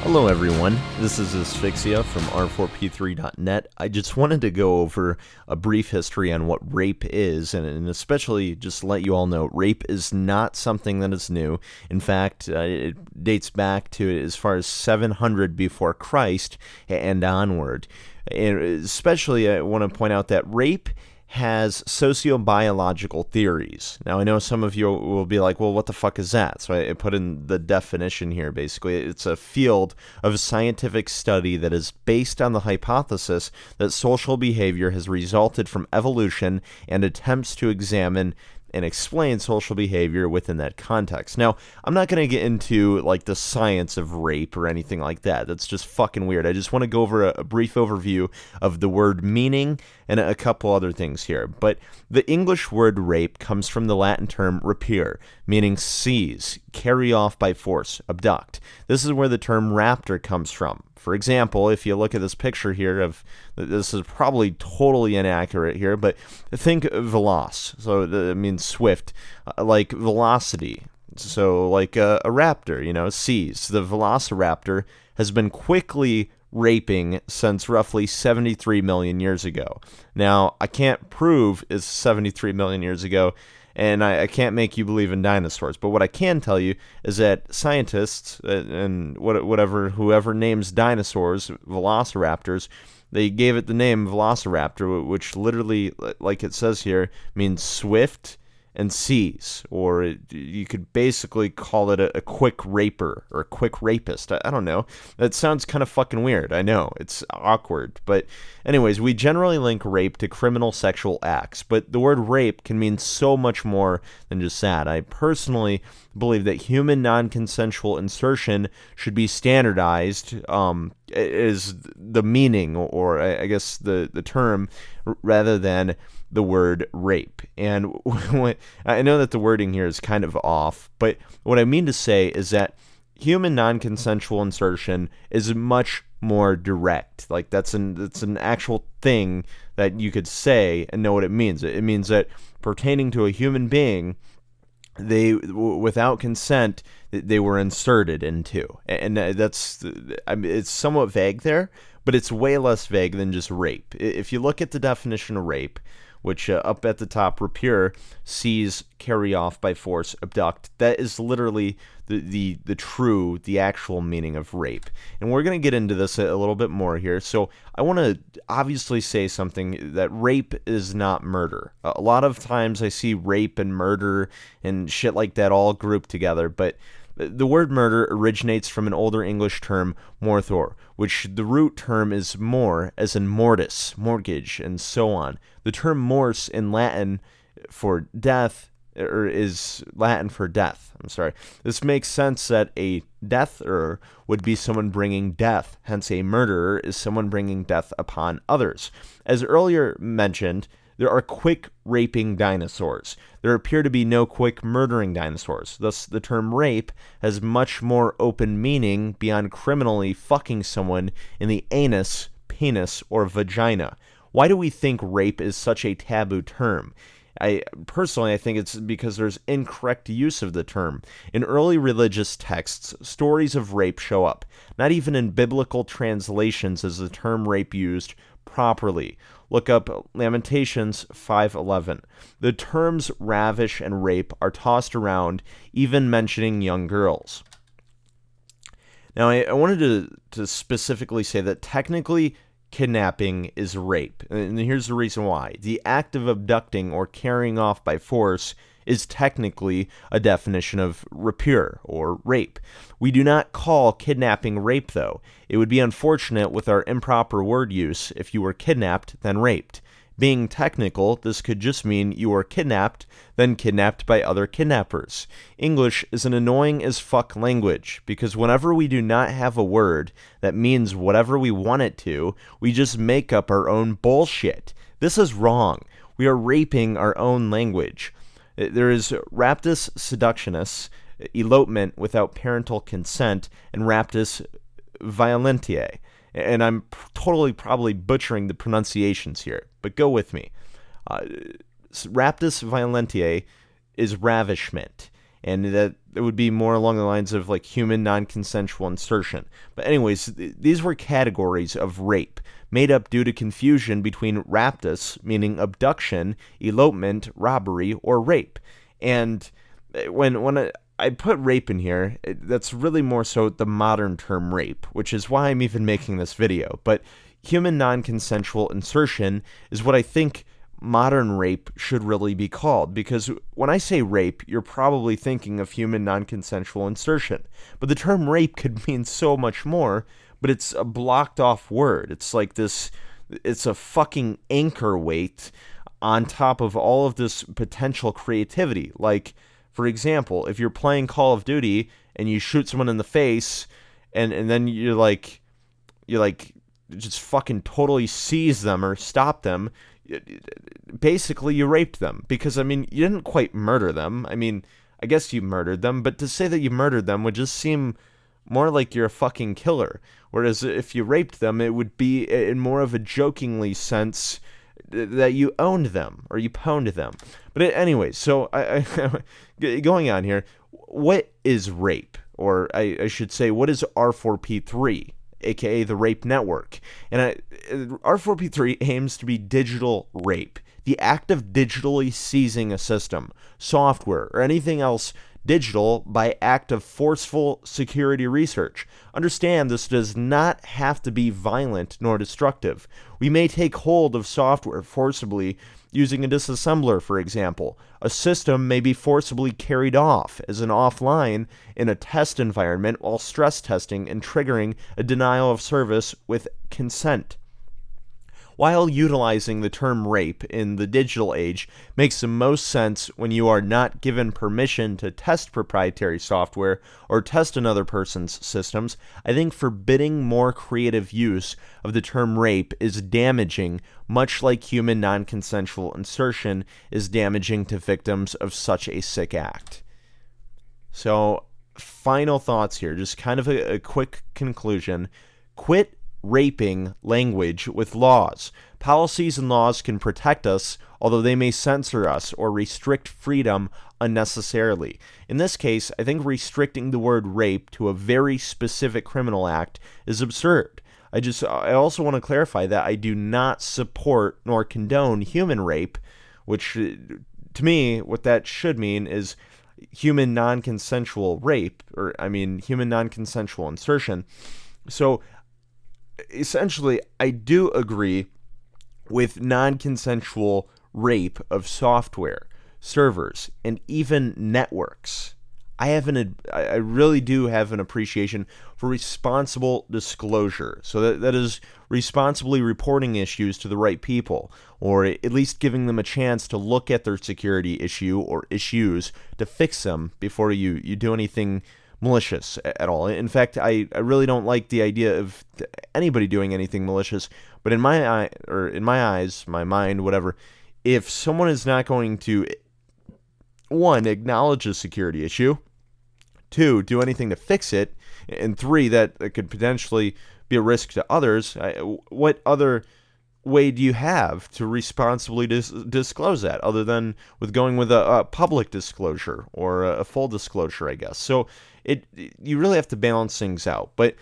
Hello everyone, this is Asphyxia from r4p3.net. I just wanted to go over a brief history on what rape is, and especially just let you all know, rape is not something that is new. In fact, it dates back to as far as 700 before Christ and onward. And especially I want to point out that rape has sociobiological theories. Now, I know some of you will be like, well, what the fuck is that? So I put in the definition here, basically. It's a field of scientific study that is based on the hypothesis that social behavior has resulted from evolution and attempts to examine and explain social behavior within that context. Now, I'm not going to get into like the science of rape or anything like that. That's just fucking weird. I just want to go over a brief overview of the word meaning and a couple other things here. But the English word rape comes from the Latin term rapere, meaning seize, carry off by force, abduct. This is where the term raptor comes from. For example, if you look at this picture here this is probably totally inaccurate here, but think veloce. So it means swift, like velocity. So like a raptor, seize. The velociraptor has been quickly raping since roughly 73 million years ago. Now, I can't prove it's 73 million years ago, and I can't make you believe in dinosaurs. But what I can tell you is that scientists and whoever names dinosaurs, velociraptors, they gave it the name Velociraptor, which literally, like it says here, means swift and seize, or you could basically call it a quick raper or a quick rapist. I don't know. That sounds kind of fucking weird. I know. It's awkward. But anyways, we generally link rape to criminal sexual acts, but the word rape can mean so much more than just that. I personally believe that human non-consensual insertion should be standardized is the meaning, or I guess the term, rather than the word rape. And I know that the wording here is kind of off, but what I mean to say is that human non-consensual insertion is much more direct. Like that's an actual thing that you could say and know what it means. It means that pertaining to a human being, they, without consent, they were inserted into. And it's somewhat vague there, but it's way less vague than just rape. If you look at the definition of rape, which up at the top, rapere, seize, carry off by force, abduct. That is literally the actual meaning of rape. And we're going to get into this a little bit more here. So I want to obviously say something, that rape is not murder. A lot of times I see rape and murder and shit like that all grouped together, but the word murder originates from an older English term, morthor, which the root term is more, as in mortis, mortgage, and so on. The term mors in Latin for death, or is Latin for death. I'm sorry. This makes sense that a deather would be someone bringing death. Hence, a murderer is someone bringing death upon others. As earlier mentioned, there are quick raping dinosaurs. There appear to be no quick murdering dinosaurs. Thus, the term rape has much more open meaning beyond criminally fucking someone in the anus, penis, or vagina. Why do we think rape is such a taboo term? I think it's because there's incorrect use of the term. In early religious texts, stories of rape show up. Not even in biblical translations is the term rape used properly. Look up Lamentations 5:11. The terms ravish and rape are tossed around, even mentioning young girls. Now, I wanted to specifically say that technically kidnapping is rape, and here's the reason why. The act of abducting or carrying off by force is technically a definition of rapure or rape. We do not call kidnapping rape, though. It would be unfortunate with our improper word use if you were kidnapped, then raped. Being technical, this could just mean you were kidnapped, then kidnapped by other kidnappers. English is an annoying as fuck language, because whenever we do not have a word that means whatever we want it to, we just make up our own bullshit. This is wrong. We are raping our own language. There is raptus seductionis, elopement without parental consent, and raptus violentiae. And I'm totally probably butchering the pronunciations here, but go with me. Raptus violentiae is ravishment, and that it would be more along the lines of like human non-consensual insertion. But anyways, these were categories of rape made up due to confusion between raptus, meaning abduction, elopement, robbery, or rape. And when I put rape in here, that's really more so the modern term rape, which is why I'm even making this video. But human non-consensual insertion is what I think modern rape should really be called, because when I say rape, you're probably thinking of human non-consensual insertion. But the term rape could mean so much more, but it's a blocked off word. It's like this, it's a fucking anchor weight on top of all of this potential creativity. Like, for example, if you're playing Call of Duty and you shoot someone in the face and then you're like just fucking totally seize them or stop them, basically you raped them, because I mean, you didn't quite murder them. I mean, I guess you murdered them, but to say that you murdered them would just seem more like you're a fucking killer. Whereas if you raped them, it would be in more of a jokingly sense that you owned them or you pwned them. But anyways, so I going on here, what is rape? Or I should say, what is R4P3? AKA the rape network. And R4P3 aims to be digital rape, the act of digitally seizing a system, software, or anything else digital by act of forceful security research. Understand, this does not have to be violent nor destructive. We may take hold of software forcibly using a disassembler, for example. A system may be forcibly carried off as an offline in a test environment while stress testing and triggering a denial of service with consent. While utilizing the term rape in the digital age makes the most sense when you are not given permission to test proprietary software or test another person's systems, I think forbidding more creative use of the term rape is damaging, much like human non-consensual insertion is damaging to victims of such a sick act. So, final thoughts here, just kind of a quick conclusion. Quit raping language with laws. Policies and laws can protect us, although they may censor us or restrict freedom unnecessarily. In this case, I think restricting the word rape to a very specific criminal act is absurd. I also want to clarify that I do not support nor condone human rape, which to me, what that should mean is human non-consensual rape, or I mean human non-consensual insertion. So essentially, I do agree with non-consensual rape of software, servers, and even networks. I really do have an appreciation for responsible disclosure. So that is responsibly reporting issues to the right people, or at least giving them a chance to look at their security issue or issues to fix them before you do anything malicious at all. In fact, I really don't like the idea of anybody doing anything malicious, but in my eyes, my mind, whatever, if someone is not going to, one, acknowledge a security issue, two, do anything to fix it, and three, that it could potentially be a risk to others, what other way do you have to responsibly disclose that, other than with going with a public disclosure or a full disclosure, I guess. So you really have to balance things out. But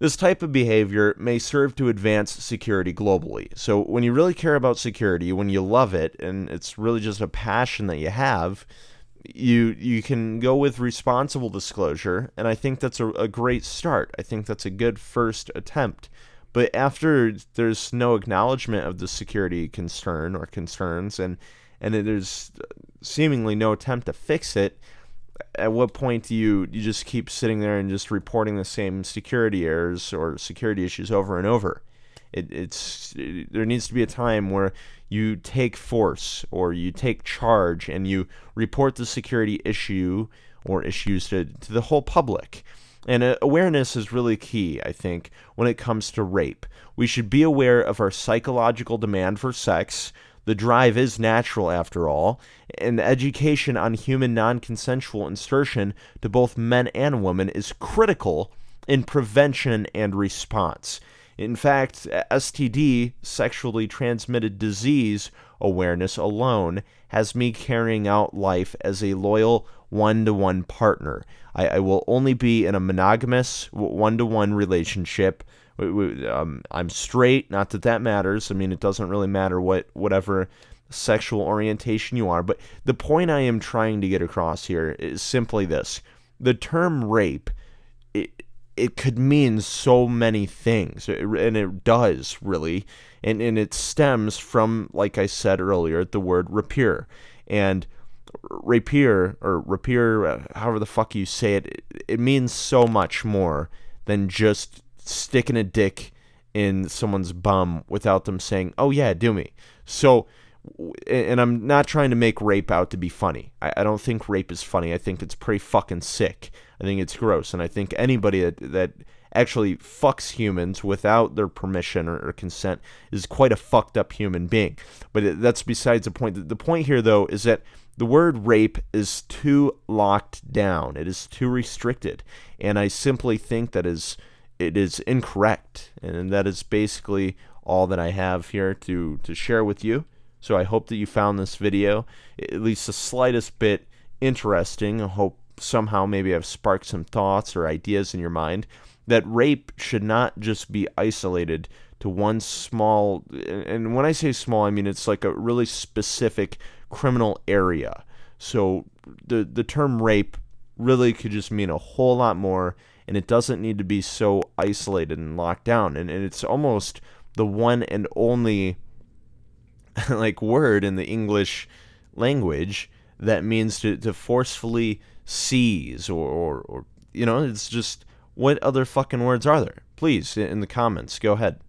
this type of behavior may serve to advance security globally. So when you really care about security, when you love it, and it's really just a passion that you have, you can go with responsible disclosure, and I think that's a great start. I think that's a good first attempt. But after there's no acknowledgement of the security concern or concerns, and there's seemingly no attempt to fix it, at what point do you just keep sitting there and just reporting the same security errors or security issues over and over? There needs to be a time where you take force or you take charge and you report the security issue or issues to the whole public. And awareness is really key, I think, when it comes to rape. We should be aware of our psychological demand for sex. The drive is natural, after all, and education on human non-consensual insertion to both men and women is critical in prevention and response. In fact, STD, sexually transmitted disease awareness alone, has me carrying out life as a loyal one-to-one partner. I will only be in a monogamous one-to-one relationship. I'm straight, not that that matters. I mean, it doesn't really matter whatever sexual orientation you are. But the point I am trying to get across here is simply this. The term rape, it could mean so many things, and it does, really. And it stems from, like I said earlier, the word rapier. And rapier, or rapier, however the fuck you say it, it means so much more than just sticking a dick in someone's bum without them saying, oh yeah, do me. So, and I'm not trying to make rape out to be funny. I don't think rape is funny. I think it's pretty fucking sick. I think it's gross. And I think anybody that actually fucks humans without their permission or consent is quite a fucked up human being. But that's besides the point. The point here, though, is that the word rape is too locked down. It is too restricted. And I simply think that it is incorrect. And that is basically all that I have here to share with you. So I hope that you found this video at least the slightest bit interesting. I hope somehow maybe I've sparked some thoughts or ideas in your mind that rape should not just be isolated to one small, and when I say small, I mean it's like a really specific criminal area. So the term rape really could just mean a whole lot more, and it doesn't need to be so isolated and locked down. And it's almost the one and only like word in the English language that means to forcefully seize or it's just, what other fucking words are there? Please, in the comments, go ahead.